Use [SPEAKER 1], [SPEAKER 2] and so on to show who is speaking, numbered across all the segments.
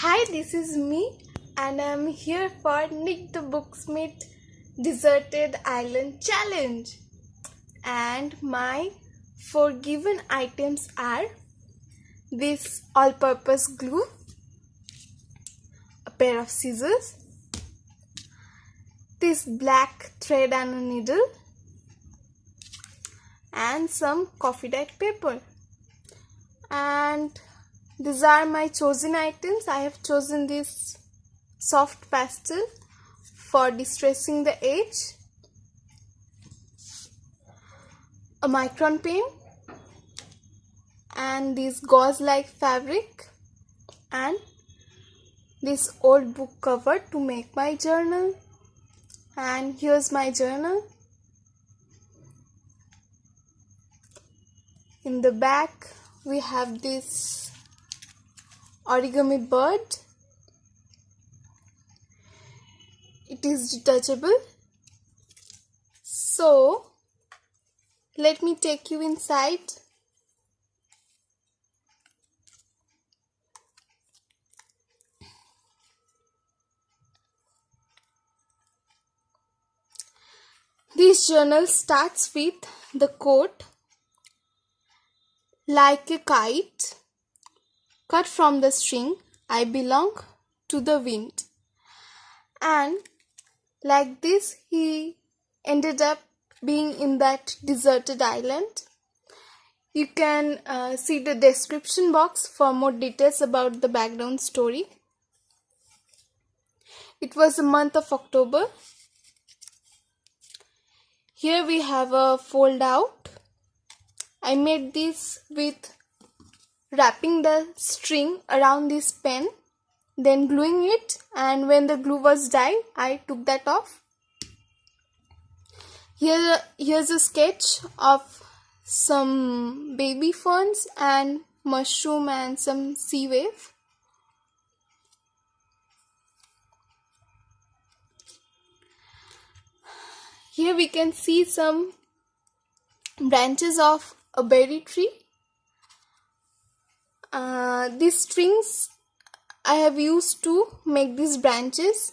[SPEAKER 1] Hi, this is me, and I'm here for Nik the Booksmith Deserted Island Challenge. And my forgiven items are this all purpose glue, a pair of scissors, this black thread and a needle, and some coffee dyed paper. And these are my chosen items. I have chosen this soft pastel for distressing the edge, a micron pen, and this gauze like fabric, and this old book cover to make my journal. And here's my journal. In the back we have this origami bird. It is detachable. So let me take you inside. This journal starts with the quote, "Like a kite cut from the string, I belong to the wind." And like this, he ended up being in that deserted island. You can see the description box for more details about the background story. It was the month of October. Here we have a fold out. I made this with wrapping the string around this pen, then gluing it, and when the glue was dry, I took that off. Here's a sketch of some baby ferns and mushroom and some sea wave. Here we can see some branches of a berry tree. These strings I have used to make these branches,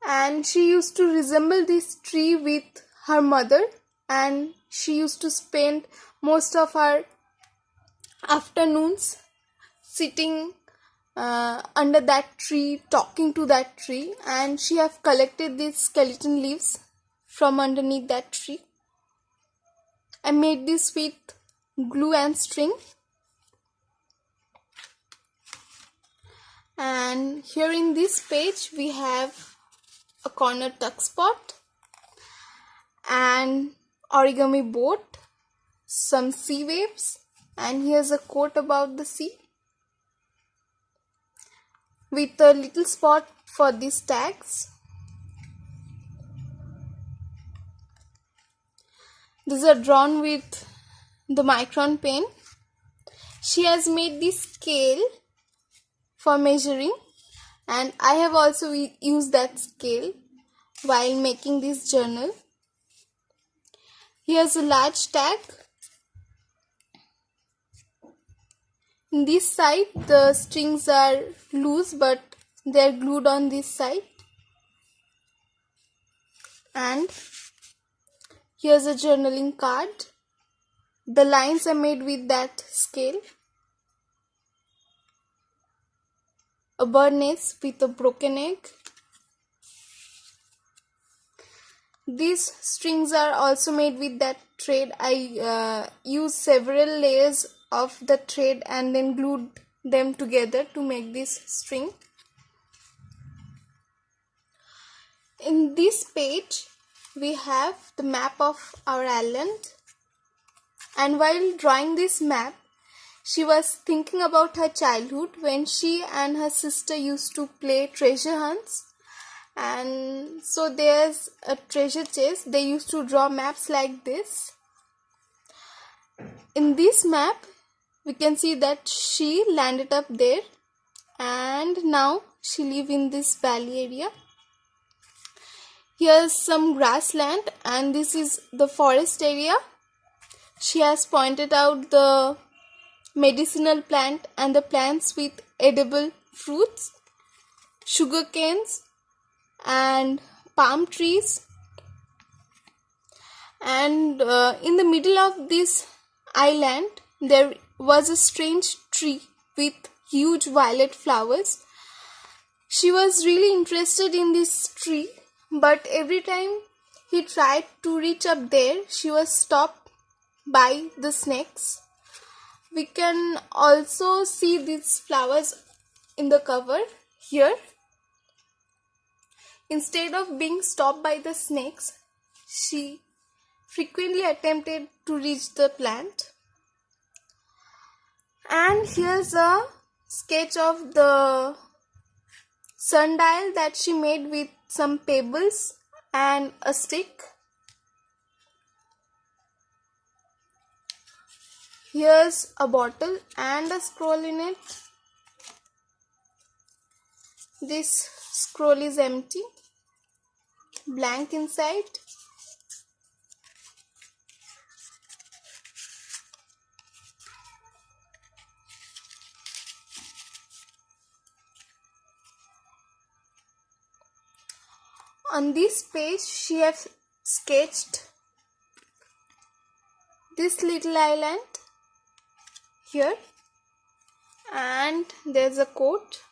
[SPEAKER 1] and she used to resemble this tree with her mother, and she used to spend most of her afternoons sitting under that tree, talking to that tree, and she have collected these skeleton leaves from underneath that tree. I made this with glue and string. And here in this page we have a corner tuck spot and origami boat, some sea waves, and here's a quote about the sea with a little spot for these tags. These are drawn with the micron pen. She has made this scale for measuring, and I have also used that scale while making this journal. Here's a large tag. In this side the strings are loose, but they are glued on this side. And here's a journaling card. The lines are made with that scale. A bird nest with a broken egg. These strings are also made with that thread. I used several layers of the thread and then glued them together to make this string. In this page we have the map of our island, and while drawing this map she was thinking about her childhood when she and her sister used to play treasure hunts. And so there's a treasure chest. They used to draw maps like this. In this map we can see that she landed up there, and now she lives in this valley area. Here's some grassland, and this is the forest area. She has pointed out the medicinal plant and the plants with edible fruits, sugar canes, and palm trees. And in the middle of this island, there was a strange tree with huge violet flowers. She was really interested in this tree, but every time he tried to reach up there, she was stopped by the snakes. We can also see these flowers in the cover here. Instead of being stopped by the snakes, she frequently attempted to reach the plant. And here's a sketch of the sundial that she made with some pebbles and a stick. Here's a bottle and a scroll in it. This scroll is empty, blank inside. On this page, she has sketched this little island here, and there's a quote.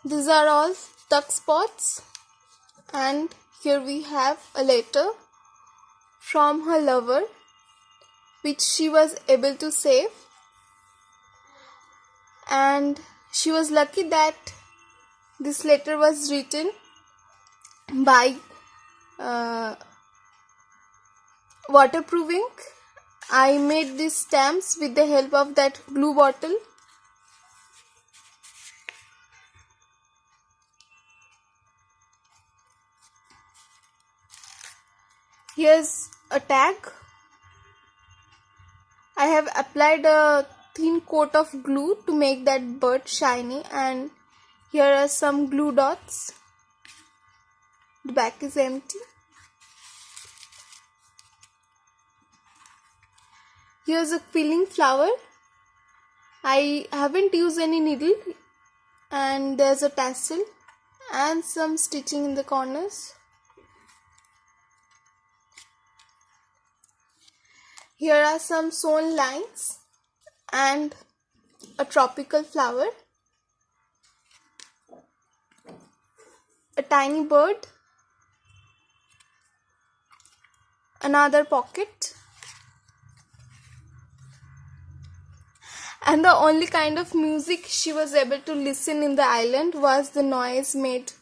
[SPEAKER 1] These are all duck spots, and here we have a letter from her lover which she was able to save, and she was lucky that this letter was written by waterproof ink. I made these stamps with the help of that glue bottle. Here's a tag. I have applied a thin coat of glue to make that bird shiny, and here are some glue dots. The back is empty. Here's a quilling flower. I haven't used any needle, and there's a tassel and some stitching in the corners. Here are some sewn lines and a tropical flower, a tiny bird, another pocket, and the only kind of music she was able to listen in the island was the noise made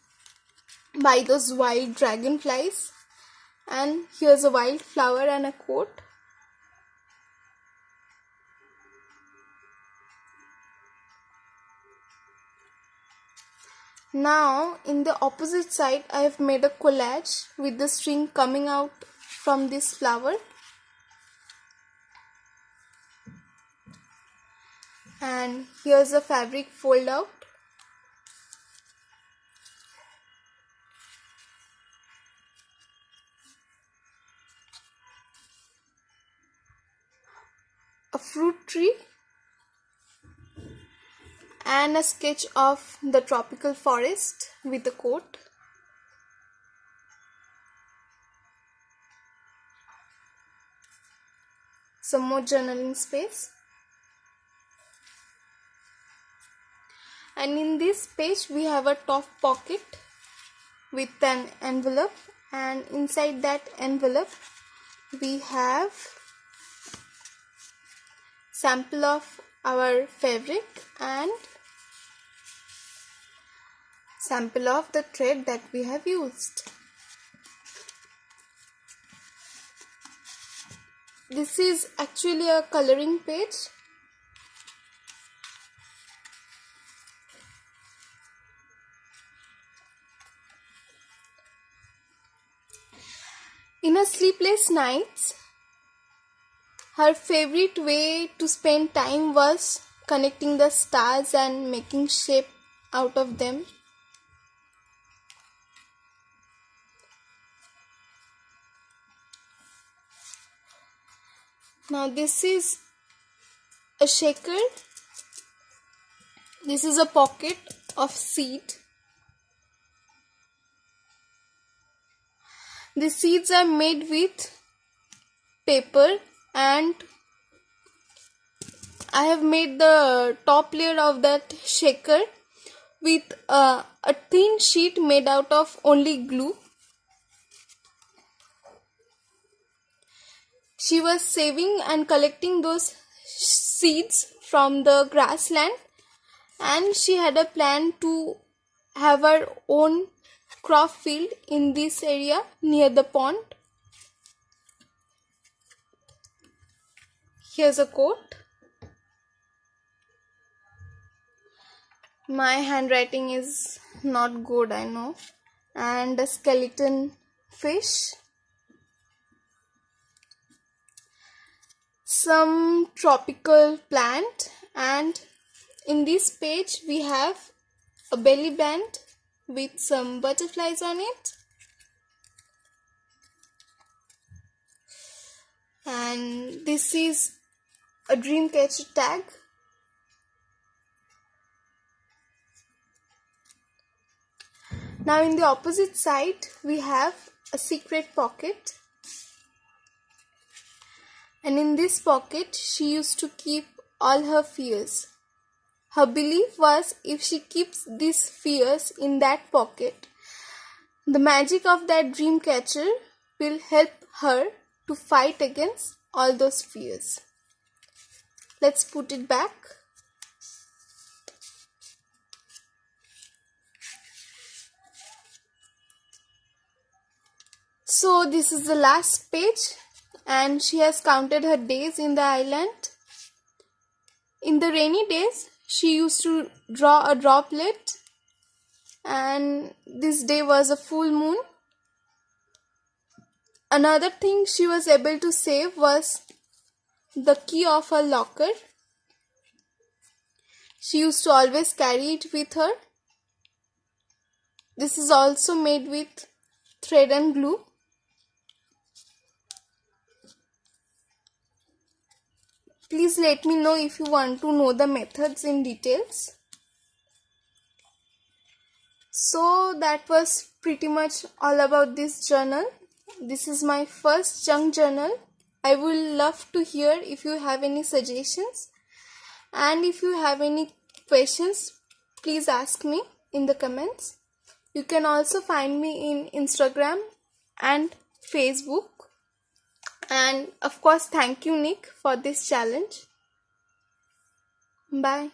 [SPEAKER 1] by those wild dragonflies. And here's a wild flower and a quote. Now in the opposite side, I have made a collage with the string coming out from this flower, and here's a fabric fold out. A fruit tree and a sketch of the tropical forest with a quote. Some more journaling space. And in this page we have a top pocket with an envelope, and inside that envelope we have sample of our fabric and sample of the thread that we have used. This is actually a coloring page. In her sleepless nights, her favorite way to spend time was connecting the stars and making shape out of them. Now this is a shaker. This is a pocket of seed. The seeds are made with paper, and I have made the top layer of that shaker with a thin sheet made out of only glue. She was saving and collecting those seeds from the grassland, and she had a plan to have her own crop field in this area near the pond. Here's a quote. My handwriting is not good, I know. And a skeleton fish. Some tropical plant, and in this page we have a belly band with some butterflies on it, and this is a dream catcher tag. Now in the opposite side we have a secret pocket, and in this pocket she used to keep all her fears. Her belief was if she keeps these fears in that pocket, the magic of that dream catcher will help her to fight against all those fears. Let's put it back. So this is the last page, and she has counted her days in the island. In the rainy days, she used to draw a droplet, and this day was a full moon. Another thing she was able to save was the key of her locker. She used to always carry it with her. This is also made with thread and glue. Please let me know if you want to know the methods in details. So that was pretty much all about this journal. This is my first junk journal. I would love to hear if you have any suggestions, and if you have any questions, please ask me in the comments. You can also find me in Instagram and Facebook. And of course, thank you, Nik, for this challenge. Bye.